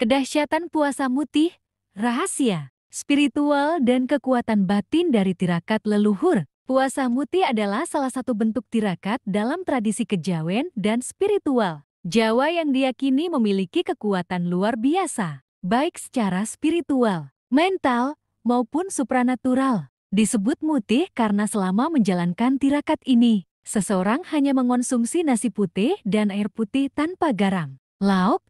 Kedahsyatan puasa mutih, rahasia, spiritual dan kekuatan batin dari tirakat leluhur. Puasa mutih adalah salah satu bentuk tirakat dalam tradisi kejawen dan spiritual Jawa yang diyakini memiliki kekuatan luar biasa, baik secara spiritual, mental, maupun supranatural. Disebut mutih karena selama menjalankan tirakat ini, seseorang hanya mengonsumsi nasi putih dan air putih tanpa garam, lauk,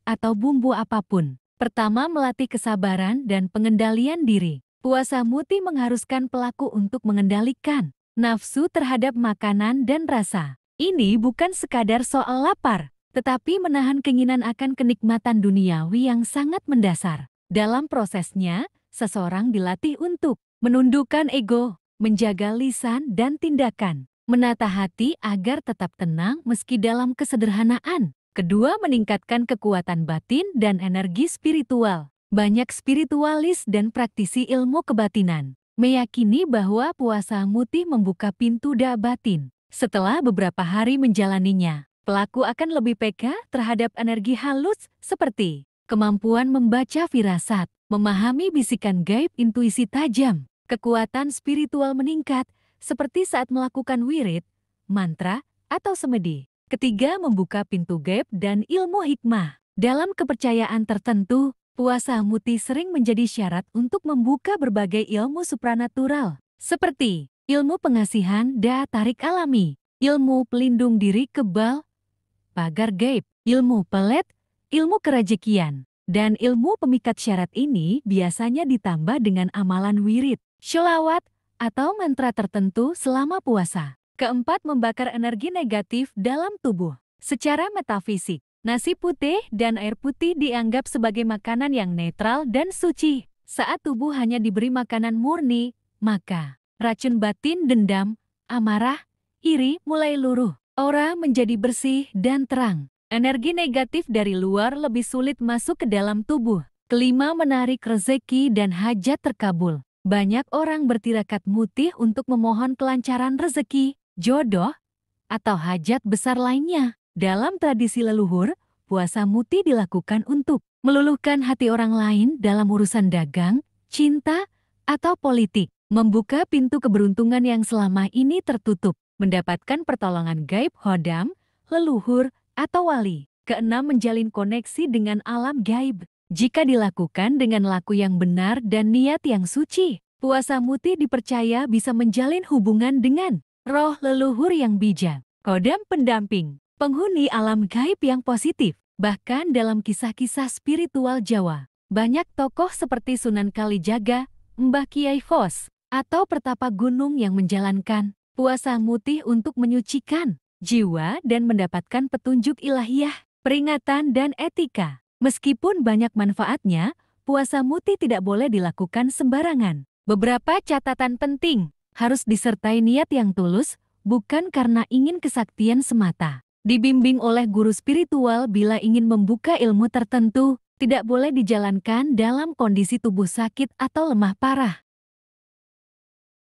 atau bumbu apapun. Pertama, melatih kesabaran dan pengendalian diri. Puasa mutih mengharuskan pelaku untuk mengendalikan nafsu terhadap makanan dan rasa. Ini bukan sekadar soal lapar, tetapi menahan keinginan akan kenikmatan duniawi yang sangat mendasar. Dalam prosesnya, seseorang dilatih untuk menundukkan ego, menjaga lisan dan tindakan, menata hati agar tetap tenang meski dalam kesederhanaan. Kedua, meningkatkan kekuatan batin dan energi spiritual. Banyak spiritualis dan praktisi ilmu kebatinan meyakini bahwa puasa mutih membuka pintu batin. Setelah beberapa hari menjalaninya, pelaku akan lebih peka terhadap energi halus seperti kemampuan membaca firasat, memahami bisikan gaib, intuisi tajam, kekuatan spiritual meningkat seperti saat melakukan wirid, mantra, atau semedi. Ketiga, membuka pintu gaib dan ilmu hikmah. Dalam kepercayaan tertentu, puasa mutih sering menjadi syarat untuk membuka berbagai ilmu supranatural, seperti ilmu pengasihan daya tarik alami, ilmu pelindung diri kebal, pagar gaib, ilmu pelet, ilmu kerejekian, dan ilmu pemikat. Syarat ini biasanya ditambah dengan amalan wirid, sholawat, atau mantra tertentu selama puasa. Keempat, membakar energi negatif dalam tubuh. Secara metafisik, nasi putih dan air putih dianggap sebagai makanan yang netral dan suci. Saat tubuh hanya diberi makanan murni, maka racun batin, dendam, amarah, iri mulai luruh. Aura menjadi bersih dan terang. Energi negatif dari luar lebih sulit masuk ke dalam tubuh. Kelima, menarik rezeki dan hajat terkabul. Banyak orang bertirakat mutih untuk memohon kelancaran rezeki, jodoh, atau hajat besar lainnya. Dalam tradisi leluhur, puasa mutih dilakukan untuk meluluhkan hati orang lain dalam urusan dagang, cinta, atau politik, membuka pintu keberuntungan yang selama ini tertutup, mendapatkan pertolongan gaib, hodam, leluhur, atau wali. Keenam, menjalin koneksi dengan alam gaib. Jika dilakukan dengan laku yang benar dan niat yang suci, puasa mutih dipercaya bisa menjalin hubungan dengan roh leluhur yang bijak, kodam pendamping, penghuni alam gaib yang positif. Bahkan dalam kisah-kisah spiritual Jawa, banyak tokoh seperti Sunan Kalijaga, Mbah Kiai Fos, atau Pertapa Gunung yang menjalankan puasa mutih untuk menyucikan jiwa dan mendapatkan petunjuk ilahiyah, peringatan, dan etika. Meskipun banyak manfaatnya, puasa mutih tidak boleh dilakukan sembarangan. Beberapa catatan penting: harus disertai niat yang tulus, bukan karena ingin kesaktian semata. Dibimbing oleh guru spiritual bila ingin membuka ilmu tertentu, tidak boleh dijalankan dalam kondisi tubuh sakit atau lemah parah.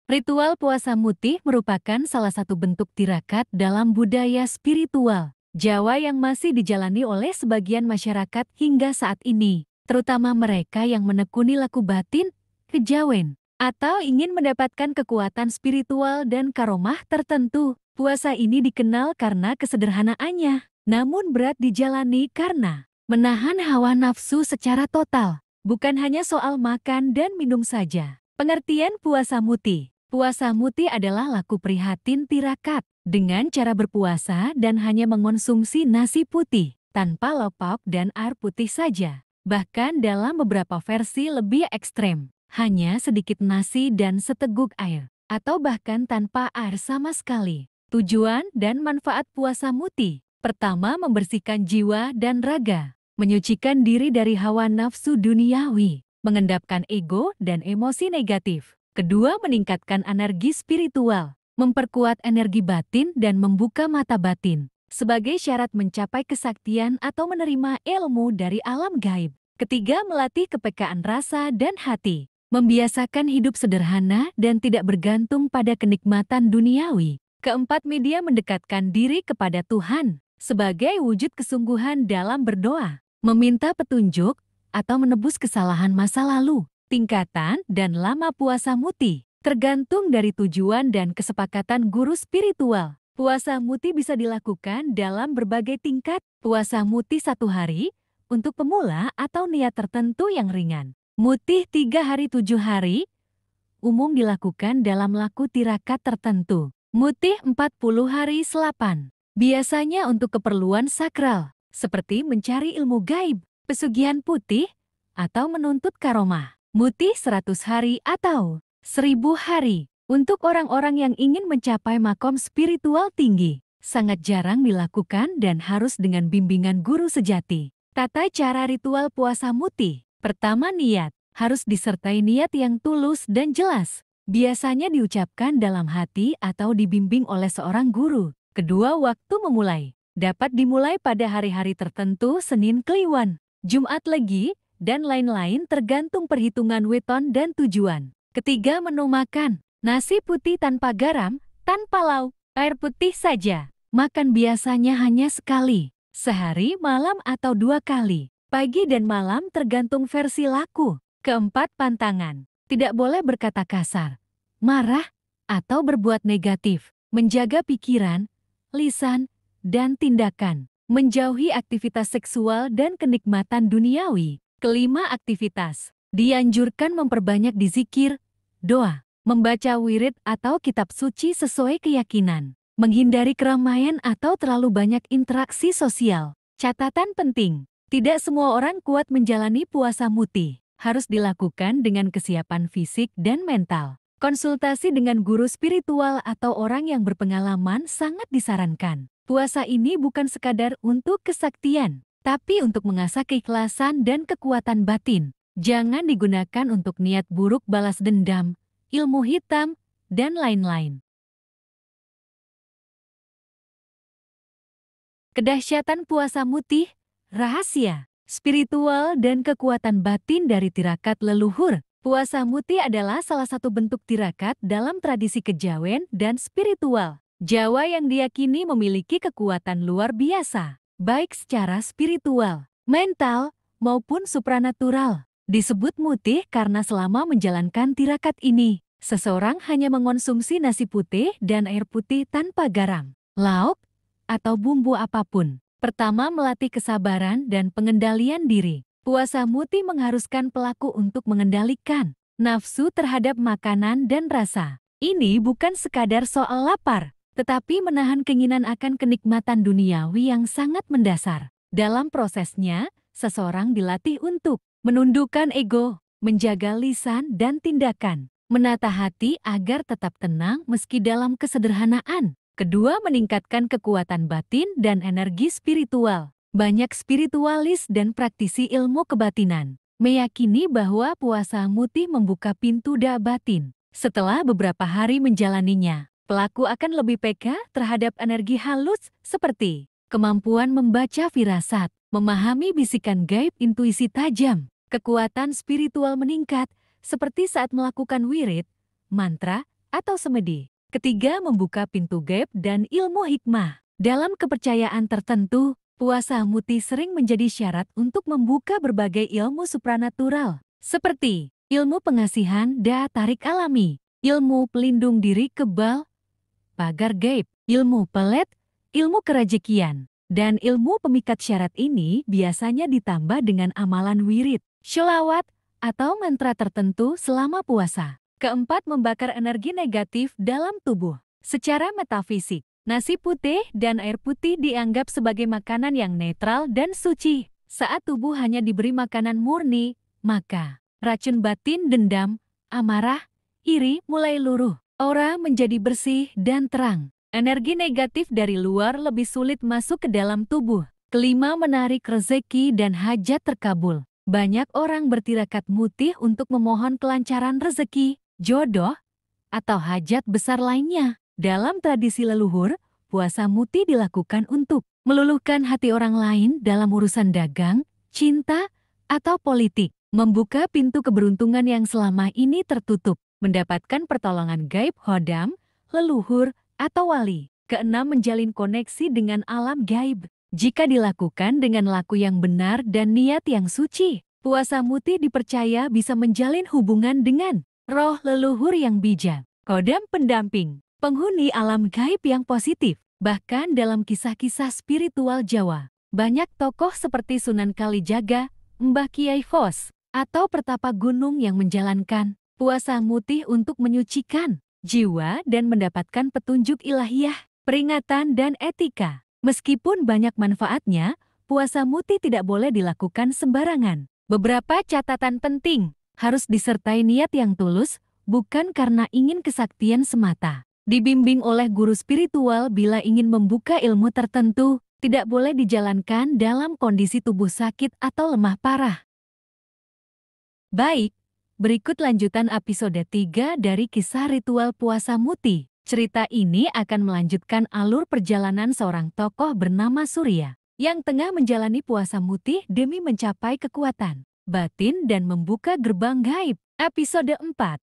Ritual puasa mutih merupakan salah satu bentuk tirakat dalam budaya spiritual Jawa yang masih dijalani oleh sebagian masyarakat hingga saat ini, terutama mereka yang menekuni laku batin, kejawen, atau ingin mendapatkan kekuatan spiritual dan karomah tertentu. Puasa ini dikenal karena kesederhanaannya, namun berat dijalani karena menahan hawa nafsu secara total. Bukan hanya soal makan dan minum saja. Pengertian puasa mutih. Puasa mutih adalah laku prihatin tirakat dengan cara berpuasa dan hanya mengonsumsi nasi putih tanpa lauk pauk dan air putih saja. Bahkan dalam beberapa versi lebih ekstrem, hanya sedikit nasi dan seteguk air, atau bahkan tanpa air sama sekali. Tujuan dan manfaat puasa mutih: pertama, membersihkan jiwa dan raga, menyucikan diri dari hawa nafsu duniawi, mengendapkan ego dan emosi negatif. Kedua, meningkatkan energi spiritual, memperkuat energi batin dan membuka mata batin sebagai syarat mencapai kesaktian atau menerima ilmu dari alam gaib. Ketiga, melatih kepekaan rasa dan hati, membiasakan hidup sederhana dan tidak bergantung pada kenikmatan duniawi. Keempat, media mendekatkan diri kepada Tuhan sebagai wujud kesungguhan dalam berdoa, meminta petunjuk, atau menebus kesalahan masa lalu. Tingkatan dan lama puasa muti tergantung dari tujuan dan kesepakatan guru spiritual. Puasa muti bisa dilakukan dalam berbagai tingkat. Puasa muti 1 hari untuk pemula atau niat tertentu yang ringan. Muti 3 hari 7 hari umum dilakukan dalam laku tirakat tertentu. Mutih 40 hari selapan. Biasanya untuk keperluan sakral, seperti mencari ilmu gaib, pesugihan putih, atau menuntut karomah. Mutih 100 hari atau 1000 hari. Untuk orang-orang yang ingin mencapai makom spiritual tinggi, sangat jarang dilakukan dan harus dengan bimbingan guru sejati. Tata cara ritual puasa mutih. Pertama, niat. Harus disertai niat yang tulus dan jelas. Biasanya diucapkan dalam hati atau dibimbing oleh seorang guru. Kedua, waktu memulai. Dapat dimulai pada hari-hari tertentu, Senin Kliwon, Jumat Legi, dan lain-lain tergantung perhitungan weton dan tujuan. Ketiga, menu makan. Nasi putih tanpa garam, tanpa lauk, air putih saja. Makan biasanya hanya sekali, sehari, malam atau 2 kali. Pagi dan malam tergantung versi laku. Keempat, pantangan. Tidak boleh berkata kasar, marah, atau berbuat negatif. Menjaga pikiran, lisan, dan tindakan. Menjauhi aktivitas seksual dan kenikmatan duniawi. Kelima, aktivitas. Dianjurkan memperbanyak dizikir, doa, membaca wirid atau kitab suci sesuai keyakinan. Menghindari keramaian atau terlalu banyak interaksi sosial. Catatan penting, tidak semua orang kuat menjalani puasa mutih. Harus dilakukan dengan kesiapan fisik dan mental. Konsultasi dengan guru spiritual atau orang yang berpengalaman sangat disarankan. Puasa ini bukan sekadar untuk kesaktian, tapi untuk mengasah keikhlasan dan kekuatan batin. Jangan digunakan untuk niat buruk balas dendam, ilmu hitam, dan lain-lain. Kedahsyatan puasa mutih, rahasia spiritual dan kekuatan batin dari tirakat leluhur. Puasa mutih adalah salah satu bentuk tirakat dalam tradisi kejawen dan spiritual Jawa yang diyakini memiliki kekuatan luar biasa, baik secara spiritual, mental, maupun supranatural. Disebut mutih karena selama menjalankan tirakat ini, seseorang hanya mengonsumsi nasi putih dan air putih tanpa garam, lauk, atau bumbu apapun. Pertama, melatih kesabaran dan pengendalian diri. Puasa mutih mengharuskan pelaku untuk mengendalikan nafsu terhadap makanan dan rasa. Ini bukan sekadar soal lapar, tetapi menahan keinginan akan kenikmatan duniawi yang sangat mendasar. Dalam prosesnya, seseorang dilatih untuk menundukkan ego, menjaga lisan dan tindakan, menata hati agar tetap tenang meski dalam kesederhanaan. Kedua, meningkatkan kekuatan batin dan energi spiritual. Banyak spiritualis dan praktisi ilmu kebatinan meyakini bahwa puasa mutih membuka pintu da batin. Setelah beberapa hari menjalaninya, pelaku akan lebih peka terhadap energi halus seperti kemampuan membaca firasat, memahami bisikan gaib, intuisi tajam. Kekuatan spiritual meningkat seperti saat melakukan wirid, mantra, atau semedi. Ketiga, membuka pintu gaib dan ilmu hikmah. Dalam kepercayaan tertentu, puasa mutih sering menjadi syarat untuk membuka berbagai ilmu supranatural, seperti ilmu pengasihan da tarik alami, ilmu pelindung diri kebal, pagar gaib, ilmu pelet, ilmu kerejekian, dan ilmu pemikat syarat ini biasanya ditambah dengan amalan wirid, sholawat, atau mantra tertentu selama puasa. Keempat, membakar energi negatif dalam tubuh. Secara metafisik, nasi putih dan air putih dianggap sebagai makanan yang netral dan suci. Saat tubuh hanya diberi makanan murni, maka racun batin, dendam, amarah, iri mulai luruh. Aura menjadi bersih dan terang. Energi negatif dari luar lebih sulit masuk ke dalam tubuh. Kelima, menarik rezeki dan hajat terkabul. Banyak orang bertirakat mutih untuk memohon kelancaran rezeki, jodoh, atau hajat besar lainnya. Dalam tradisi leluhur, puasa mutih dilakukan untuk meluluhkan hati orang lain dalam urusan dagang, cinta, atau politik. Membuka pintu keberuntungan yang selama ini tertutup. Mendapatkan pertolongan gaib, hodam, leluhur, atau wali. Keenam, menjalin koneksi dengan alam gaib. Jika dilakukan dengan laku yang benar dan niat yang suci, Puasa Muti dipercaya bisa menjalin hubungan dengan roh leluhur yang bijak, kodam pendamping, penghuni alam gaib yang positif. Bahkan dalam kisah-kisah spiritual Jawa, banyak tokoh seperti Sunan Kalijaga, Mbah Kiai Fos, atau Pertapa Gunung yang menjalankan puasa Muti untuk menyucikan jiwa dan mendapatkan petunjuk ilahiyah, peringatan, dan etika. Meskipun banyak manfaatnya, puasa Muti tidak boleh dilakukan sembarangan. Beberapa catatan penting, harus disertai niat yang tulus, bukan karena ingin kesaktian semata. Dibimbing oleh guru spiritual bila ingin membuka ilmu tertentu, tidak boleh dijalankan dalam kondisi tubuh sakit atau lemah parah. Baik, berikut lanjutan episode 3 dari kisah ritual puasa Muti. Cerita ini akan melanjutkan alur perjalanan seorang tokoh bernama Surya, yang tengah menjalani puasa Muti demi mencapai kekuatan batin dan membuka gerbang gaib. Episode 4.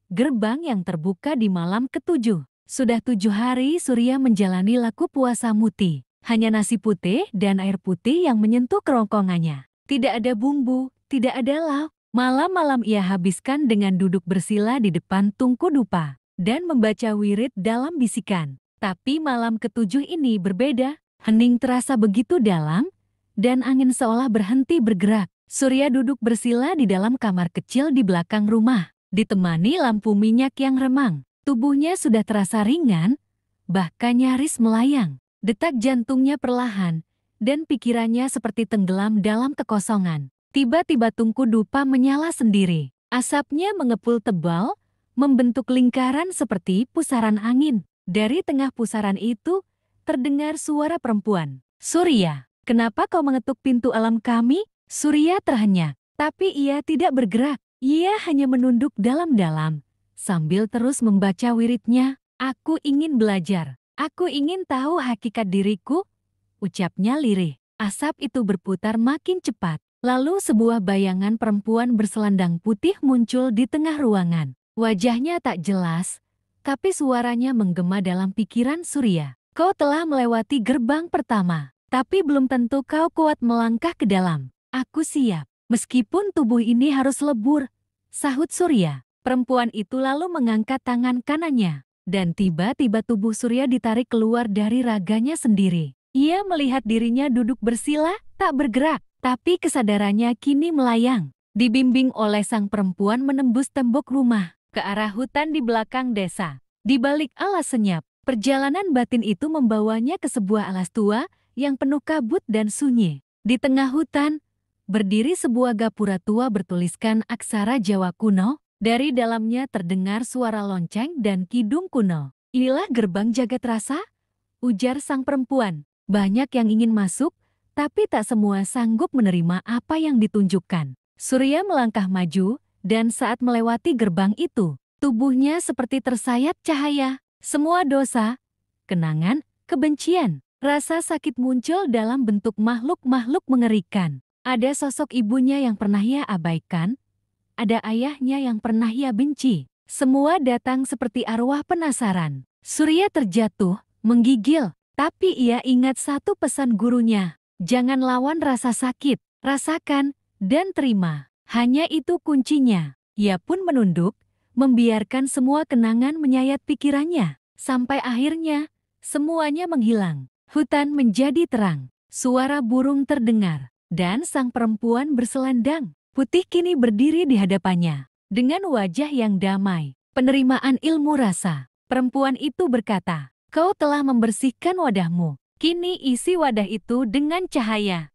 Gerbang yang terbuka di malam ke-7. Sudah 7 hari Surya menjalani laku puasa Muti. Hanya nasi putih dan air putih yang menyentuh kerongkongannya. Tidak ada bumbu, tidak ada lauk. Malam-malam ia habiskan dengan duduk bersila di depan tungku dupa dan membaca wirid dalam bisikan. Tapi malam ke-7 ini berbeda. Hening terasa begitu dalam dan angin seolah berhenti bergerak. Surya duduk bersila di dalam kamar kecil di belakang rumah, ditemani lampu minyak yang remang. Tubuhnya sudah terasa ringan, bahkan nyaris melayang. Detak jantungnya perlahan, dan pikirannya seperti tenggelam dalam kekosongan. Tiba-tiba tungku dupa menyala sendiri. Asapnya mengepul tebal, membentuk lingkaran seperti pusaran angin. Dari tengah pusaran itu, terdengar suara perempuan. "Surya, kenapa kau mengetuk pintu alam kami?" Surya terhenyak, tapi ia tidak bergerak. Ia hanya menunduk dalam-dalam, sambil terus membaca wiridnya. "Aku ingin belajar. Aku ingin tahu hakikat diriku," ucapnya lirih. Asap itu berputar makin cepat. Lalu sebuah bayangan perempuan berselendang putih muncul di tengah ruangan. Wajahnya tak jelas, tapi suaranya menggema dalam pikiran Surya. "Kau telah melewati gerbang pertama, tapi belum tentu kau kuat melangkah ke dalam. Aku siap, meskipun tubuh ini harus lebur," sahut Surya. Perempuan itu lalu mengangkat tangan kanannya, dan tiba-tiba tubuh Surya ditarik keluar dari raganya sendiri. Ia melihat dirinya duduk bersila, tak bergerak. Tapi kesadarannya kini melayang. Dibimbing oleh sang perempuan menembus tembok rumah ke arah hutan di belakang desa. Di balik alas senyap, perjalanan batin itu membawanya ke sebuah alas tua yang penuh kabut dan sunyi. Di tengah hutan, berdiri sebuah gapura tua bertuliskan aksara Jawa kuno. Dari dalamnya terdengar suara lonceng dan kidung kuno. "Inilah gerbang jagat rasa," ujar sang perempuan. "Banyak yang ingin masuk, tapi tak semua sanggup menerima apa yang ditunjukkan." Surya melangkah maju, dan saat melewati gerbang itu, tubuhnya seperti tersayat cahaya. Semua dosa, kenangan, kebencian, rasa sakit muncul dalam bentuk makhluk-makhluk mengerikan. Ada sosok ibunya yang pernah ia abaikan, ada ayahnya yang pernah ia benci. Semua datang seperti arwah penasaran. Surya terjatuh, menggigil, tapi ia ingat satu pesan gurunya. Jangan lawan rasa sakit, rasakan, dan terima. Hanya itu kuncinya. Ia pun menunduk, membiarkan semua kenangan menyayat pikirannya. Sampai akhirnya, semuanya menghilang. Hutan menjadi terang, suara burung terdengar, dan sang perempuan berselendang putih kini berdiri di hadapannya. Dengan wajah yang damai, penerimaan ilmu rasa, perempuan itu berkata, "Kau telah membersihkan wadahmu. Kini isi wadah itu dengan cahaya."